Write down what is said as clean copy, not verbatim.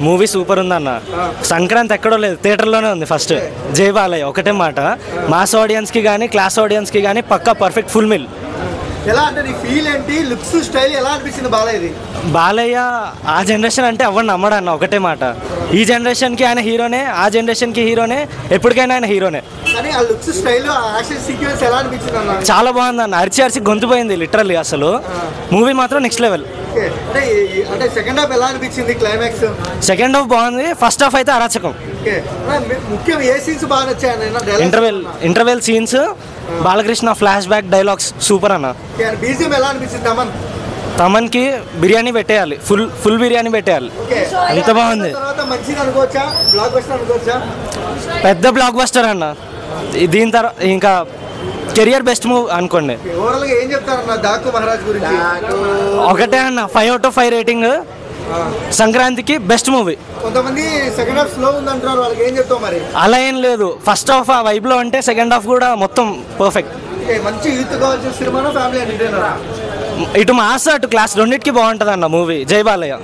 Movie super ఉందన్న. సంక్రాంతి ఎక్కడో లేదు, థియేటర్లోనే ఉంది. ఫస్ట్ జై బాలయ్య ఒకటే మాట, మాస్ ఆడియన్స్కి కానీ క్లాస్ ఆడియన్స్కి కానీ పక్కా పర్ఫెక్ట్ ఫుల్ మీల్. ఎలా అంటే నీ ఫీల్ ఏంటి, లుక్స్ స్టైల్ ఎలా అనిపించింది బాలయ్యది? బాలయ్య ఆ జనరేషన్ అంటే ఎవరు నమ్మడన్న, ఒకటే మాట. ఈ జనరేషన్కి ఆయన హీరోనే, ఆ జనరేషన్కి హీరోనే, ఎప్పటికైనా ఆయన హీరోనే. కానీ ఆ లుక్స్ స్టైల్, యాక్షన్ సీక్వెన్స్ ఎలా అనిపించింది అన్న? చాలా బాగుంది అన్న, అరిచి అరిచి గొంతుపోయింది లిటరల్లీ. అసలు మూవీ మాత్రం నెక్స్ట్ లెవెల్. అంటే సెకండ్ హాఫ్ ఎలా అనిపించింది? క్లైమాక్స్ సెకండ్ హాఫ్ బాగుంది, ఫస్ట్ హాఫ్ అయితే అరాచకం. ముఖ్యం ఏ సీన్స్ బాగా నచ్చాయి? Interval scenes, Balakrishna flash back dialogues super అన్న. బీజిఎం ఎలా అనిపించింది? తమన్కి బిర్యానీ పెట్టేయాలి, ఫుల్ బిర్యానీ పెట్టేయాలి, అంత బాగుంది. పెద్ద బ్లాక్ బస్టర్ అన్న. దీని తర్వాత ఇంకా కెరియర్ బెస్ట్ మూవ్ అనుకోండి. ఒకటే అన్న, 5 out of 5 రేటింగ్. సంక్రాంతికి బెస్ట్ మూవీ. కొంతమంది సెకండ్ హాఫ్ స్లో ఉంది అంటారు, వాళ్ళకి ఏం చెప్తావు మరి? అలా ఏం లేదు, ఫస్ట్ హాఫ్ ఆ వైబ్లో అంటే సెకండ్ హాఫ్ కూడా మొత్తం పర్ఫెక్ట్. మంచి యూత్ కావాల్సిన సినిమా, ఫ్యామిలీ ఎంటర్టైనర్. ఇటు మాస్ అటు క్లాస్ రెండింటికి బాగుంటుంది అన్న మూవీ జై బాలయ్య.